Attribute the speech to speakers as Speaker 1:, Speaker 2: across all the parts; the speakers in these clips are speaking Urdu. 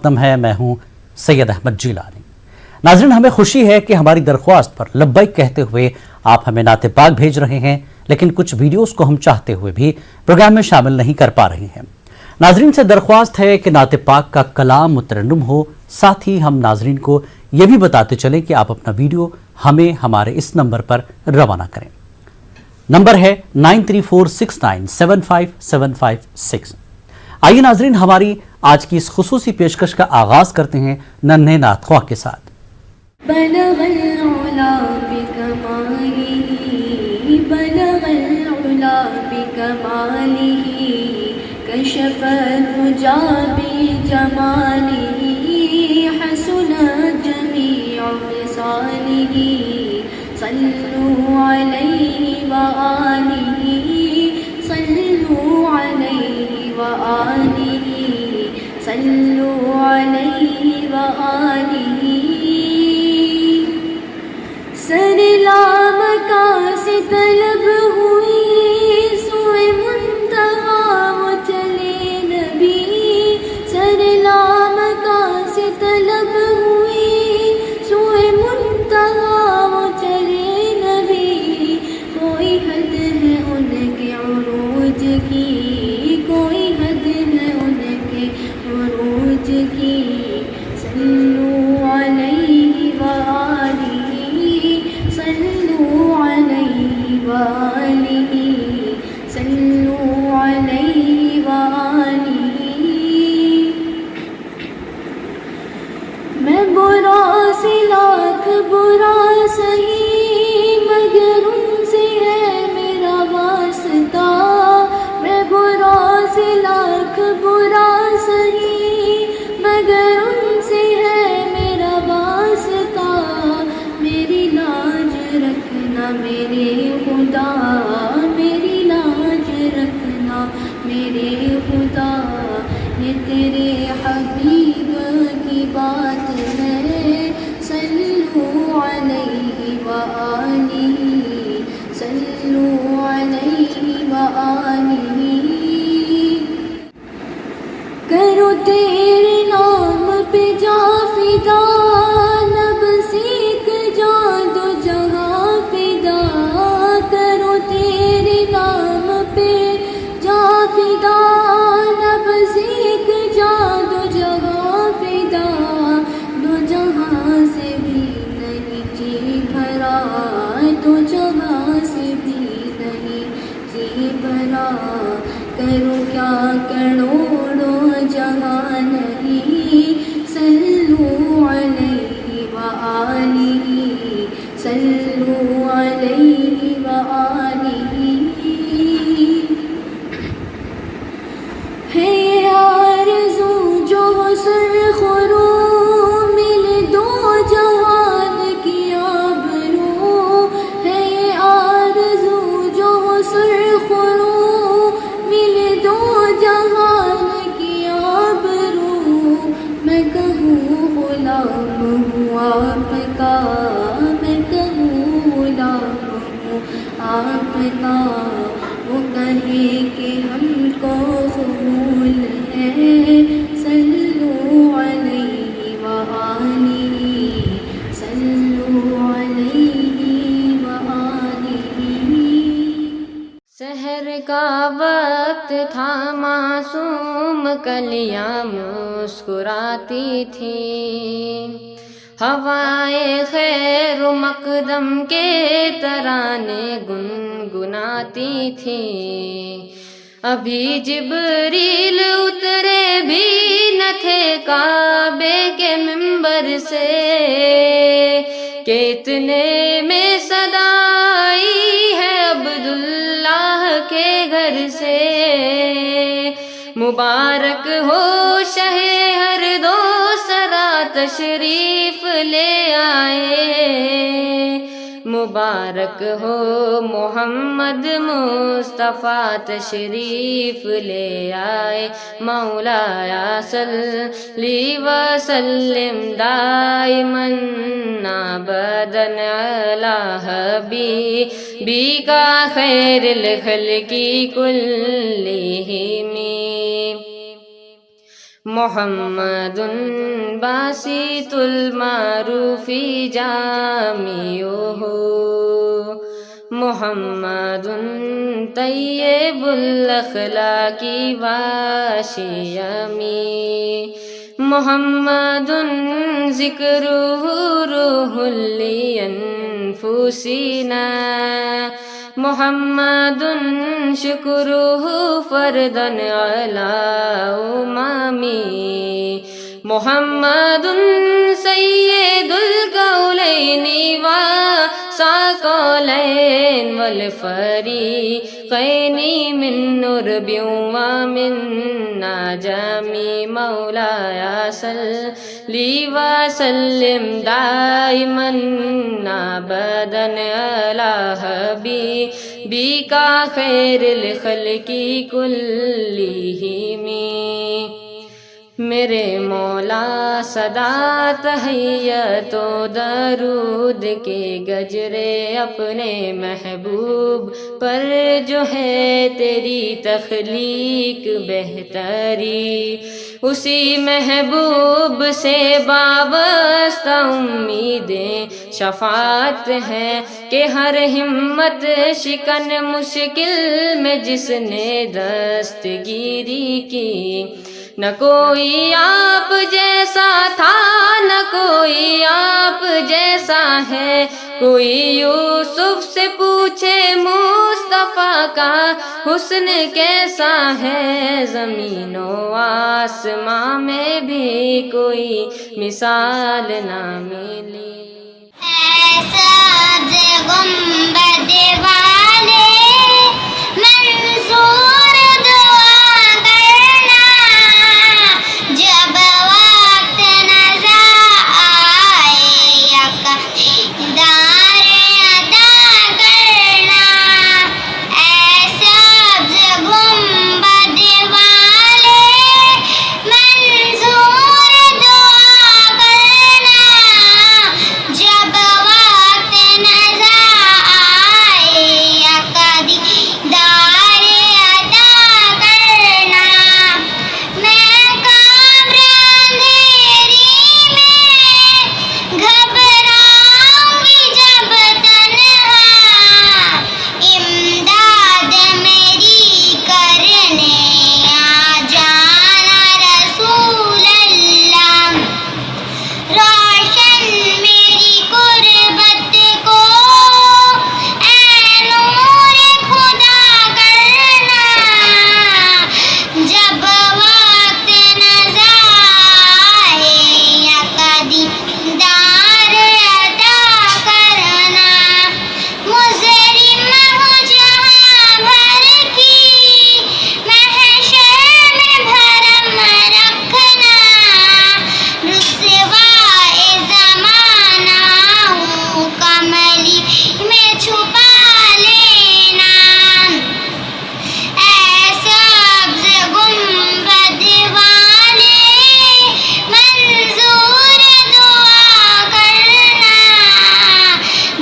Speaker 1: مقدم ہے، میں ہوں سید احمد جیلانی۔ ناظرین، ہمیں خوشی ہے کہ ہماری درخواست پر لبیک کہتے ہوئے آپ ہمیں نعت پاک بھیج رہے ہیں، لیکن کچھ ویڈیوز کو ہم چاہتے ہوئے بھی پروگرام میں شامل نہیں کر پا رہے ہیں۔ ناظرین سے درخواست ہے کہ نعت پاک کا کلام مترنم ہو، ساتھ ہی ہم ناظرین کو یہ بھی بتاتے چلیں کہ آپ اپنا ویڈیو ہمیں ہمارے اس نمبر پر روانہ کریں۔ نمبر ہے 9346975756۔ آئیے ناظرین، ہماری آج کی اس خصوصی پیشکش کا آغاز کرتے ہیں ننھے نعت خواہ کے ساتھ۔
Speaker 2: بلغ العلا بکمالہ، بلغ العلا بکمالہ، کشف الرجا بجمالہ، حسنت جمیع خصالہ، صلوا علیہ وآلہ، صلوا علیہ وآلہ، صلوا علیہ وآلہ۔ سر لامکا سے طلب ہوئی، سوئے منتہا وہ چلے نبی، سر لامکا سے طلب ہوئی، سوئے منتہا وہ چلے نبی۔ کوئی حد ہے ان کے عروج کی، کوئی حد ہے ان کے عروج کی، صلو علیہ وآلہ، صلو علیہ وآلہ، صلو علیہ وآلہ۔ میں برا سے لاکھ برا سہی، مگر ان سے ہے میرا واسطہ، میں برا سے لاکھ برا سہی، مگر ان سے ہے میرا واسطہ۔ میری لاج رکھنا میرے خدا، میری لاج رکھنا میرے خدا، یہ تیرے حبیب کی بات ہے، صلو علیہ وآلہ، صلو علیہ وآلہ۔ کرو تیرے نام پہ جا فدا، لب سیکھ جا دو جہاں فدا، کرو تیرے نام پہ جا فدا، لب سیکھ جا دو جہاں فدا۔ دو جہاں سے بھی نہیں جی بھرا، دو جہاں سے بھی نہیں جی بھرا، کرو کیا کروڑوں جہاں نہیں، صلو علیہ وآلہ، صلو علیہ وآلہ۔ ہے یہ آرزو جو سرخ رو، ملے دو جہان کی آبرو، ہے یہ آرزو جو سرخ رو، ملے دو جہان کی آبرو۔ میں کہوں غلام ہوں آپ کا، میں کہوں غلام ہوں آپ کا، وہ کہے کہ ہم کو قبول ہے، صلو علیہ وآلہ، صلو علیہ وآلہ۔
Speaker 3: سحر کا وقت تھا، معصوم کلیاں مسکراتی تھی، ہوائے خیر و مقدم کے ترانے گنگناتی تھی۔ ابھی جبریل اترے بھی نہ تھے کعبے کے منبر سے، کہ اتنے میں صدا آئی ہے عبداللہ کے گھر سے۔ مبارک ہو شہ ہر دو سرا تشریف لے آئے، مبارک ہو محمد مصطفیٰ تشریف لے آئے۔ مولایا صلی وسلم دائما ابدا علی حبیبک خیر الخلق کلہم۔ محمد باسط المعروف جامعہ محمد طیب الاخلاق واشیمی محمد ذکرہ روح لانفسنا محمد شکرہ فردا علی اممی محمد سید القولین والثقلین والفریقین من نرب ومن نجم مولاي صلی وسلم دائما ابدا علی حبیبک خیر الخلق کلہم میرے مولا صدا تحیت و درود کے گجرے اپنے محبوب پر جو ہے تیری تخلیق بہتری اسی محبوب سے وابستہ امیدیں شفاعت ہے کہ ہر ہمت شکن مشکل میں جس نے دستگیری کی نہ کوئی آپ جیسا تھا نہ کوئی آپ جیسا ہے کوئی یوسف سے پوچھے مصطفیٰ کا حسن کیسا ہے زمین و آسماں میں بھی کوئی مثال نہ ملی
Speaker 4: ایسا گنبد والے منصور دعا کرنا جب وقت نظر آئے یکدار ادا کرنا ایسا گنبد والے منصور دعا کرنا جب وقت نظر آئے یکدار ادا کرنا میں قبر اندھیری میں گھبراؤں گی جب تنہا امداد میری کرنے آ جانا رسول اللہ روشن میری قربت کو اے نور خدا کرنا جب وقت نظر آئے یکدار ادا کرنا مجرم ہوں جہاں بھر کی محشر میں بھرم رکھنا رسوائے زمانہ ہوں کملی میں چھپا لینا ایسا گنبد والے منظور دعا کرنا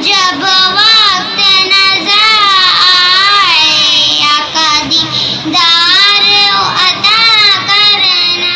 Speaker 4: جب وقت نظر آئے یکدار عطا کرنا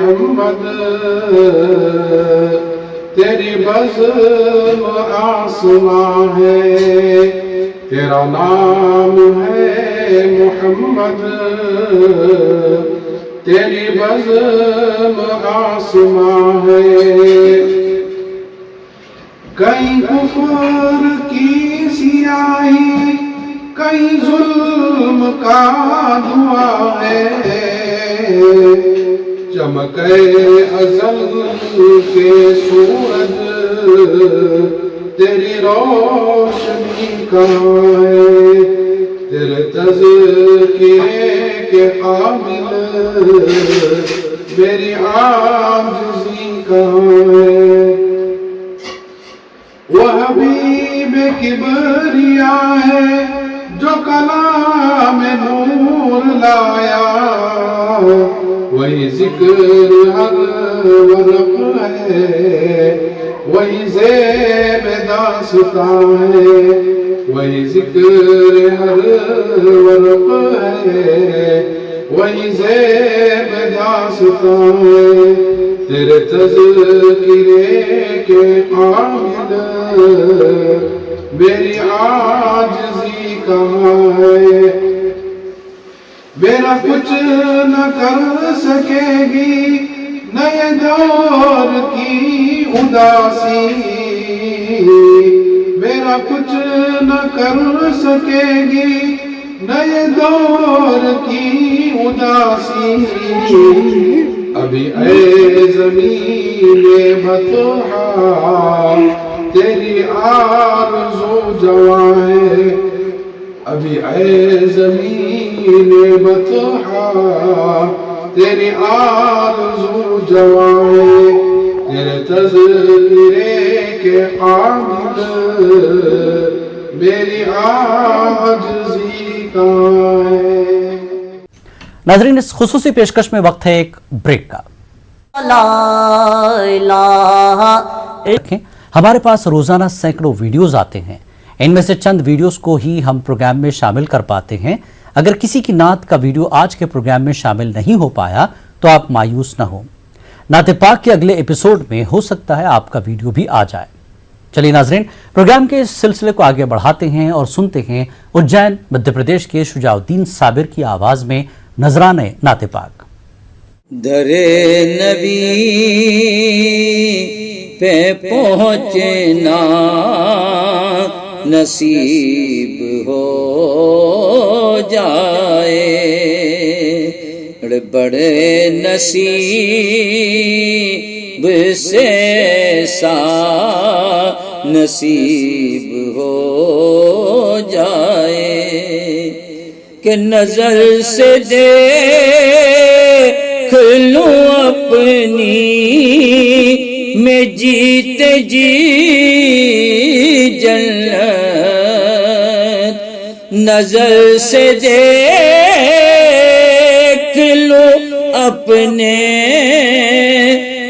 Speaker 5: محمد تیری بزم آسماں ہے تیرا نام ہے محمد تیری بزم آسماں ہے کہیں کفر کی سیاہی کہیں ظلم کا دھواں ہے چمکے ازل کے سورج تیری روشنی کہاں ہے تیرے تذکرے کے قابل میری عاجزی کہاں ہے وہ حبیب کبریا ہے جو کلام نور لایا وہی ذکر ہر ورق ہے وہی زیب داستان ہے وہی ذکر ہر ورق ہے وہی زیب داستان ہے تیرے تذکرے کے قابل میری عاجزی کہاں ہے میرا کچھ نہ کر سکے گی نئے دور کی اداسی میرا کچھ نہ کر سکے گی نئے دور کی اداسی ابھی اے زمین بطحا تیری آرزو جوان ہے ابھی اے زمین بطحا تیری آرزو جوان ہے تیرے تذکرے کے قابل میری عاجزی کہاں ہے
Speaker 1: ناظرین اس خصوصی پیشکش میں وقت ہے ایک بریک کا ہمارے پاس روزانہ سینکڑوں ویڈیوز آتے ہیں ان میں سے چند ویڈیوز کو ہی ہم پروگرام میں شامل کر پاتے ہیں اگر کسی کی نعت کا ویڈیو آج کے پروگرام میں شامل نہیں ہو پایا تو آپ مایوس نہ ہوں نعت پاک کے اگلے ایپیسوڈ میں ہو سکتا ہے آپ کا ویڈیو بھی آ جائے چلیے ناظرین پروگرام کے اس سلسلے کو آگے بڑھاتے ہیں اور سنتے ہیں اجین مدھیہ پردیش کے شجاع الدین صابر کی آواز میں نذرانے نعت پاک
Speaker 6: در نبی پہ پہنچنا نصیب ہو جائے بڑے نصیب سے سا نصیب ہو جائے کہ نظر سے دیکھ لوں اپنی میں جیتے جی جنت نظر سے دیکھ لوں اپنے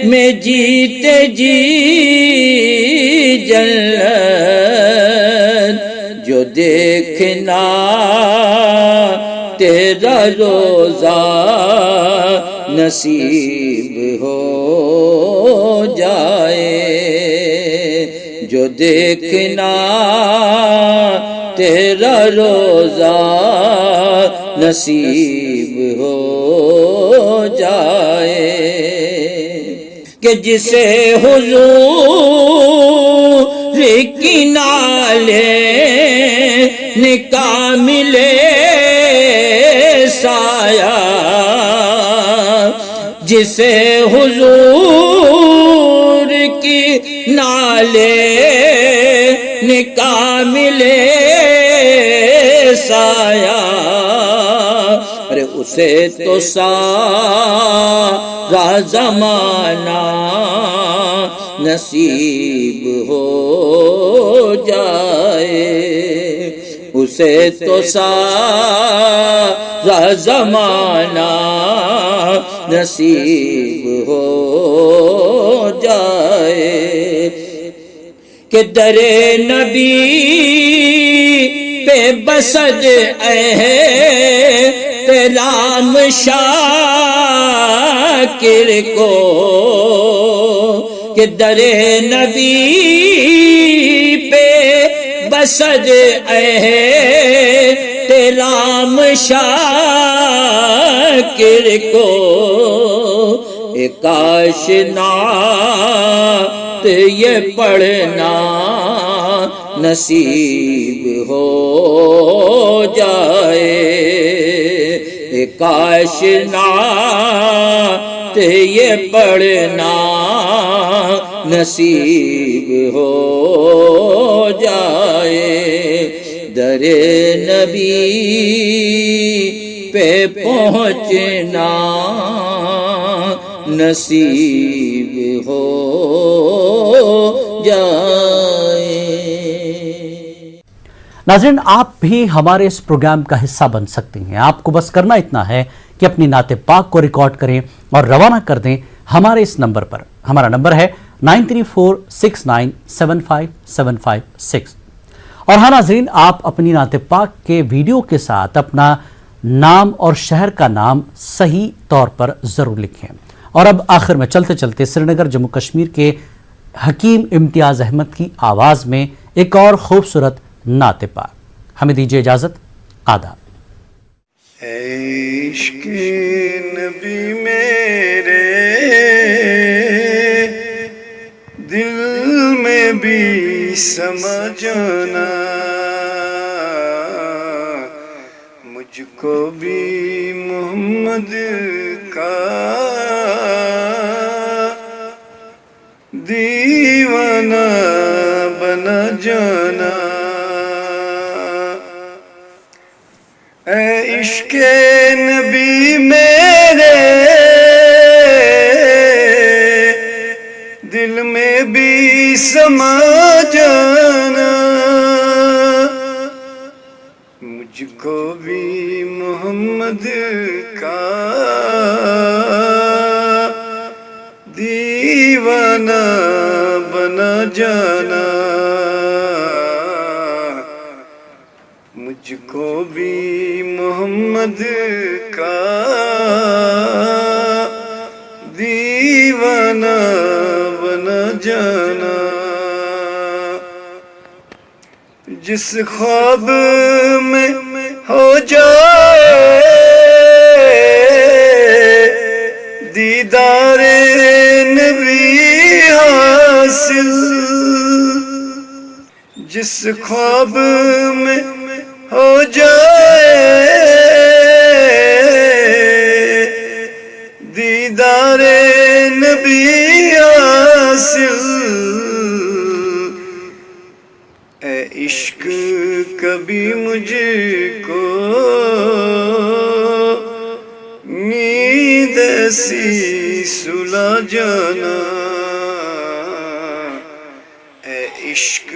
Speaker 6: میں جیتے جی جنت جو دیکھنا تیرا روزہ نصیب ہو جائے جو دیکھنا تیرا روزہ نصیب ہو جائے کہ جسے حضور کی نالے نکاح ملے سایہ جسے حضور کی نالے نکاح ملے سایہ ارے اسے تو سارا زمانہ نصیب ہو جائے اسے تو سارا زمانہ نصیب ہو جائے کہ در نبی پہ بسد رام شاکر کو کہ در نبی پہ بسر رام شاکر کو کاش نعت یہ پڑھنا نصیب ہو جائے، کاش نعت یہ پڑھنا نصیب ہو جائے، در نبی پہ پہنچنا نصیب ہو جائے۔
Speaker 1: ناظرین، آپ بھی ہمارے اس پروگرام کا حصہ بن سکتے ہیں۔ آپ کو بس کرنا اتنا ہے کہ اپنی نعت پاک کو ریکارڈ کریں اور روانہ کر دیں ہمارے اس نمبر پر۔ ہمارا نمبر ہے 9346975756۔ اور ہاں ناظرین، آپ اپنی نعت پاک کے ویڈیو کے ساتھ اپنا نام اور شہر کا نام صحیح طور پر ضرور لکھیں۔ اور اب آخر میں چلتے چلتے سری نگر جموں کشمیر کے حکیم امتیاز احمد کی آواز میں ایک اور خوبصورت نعت پاک۔ ہمیں دیجیے اجازت، آداب۔
Speaker 7: عشق نبی میرے دل میں بھی سمجھنا، مجھ کو بھی محمد کا دیوانہ بنا جانا، اے عشق نبی میرے دل میں بھی سما جانا، مجھ کو بھی محمد کا دیوانہ بنا جانا، مجھ کو بھی محمد کا دیوانہ بنا جانا، جس خواب میں ہو جائے دیدار نبی حاصل، جس خواب میں ہو جائے دیدار نبی حاصل، اے عشق کبھی مجھ کو نیند ایسی سلا جانا، اے عشق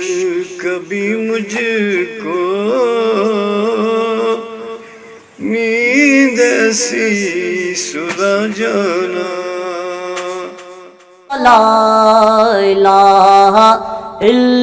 Speaker 7: کبھی مجھ کو نیند ایسی سلا جانا،
Speaker 8: لا الہ الا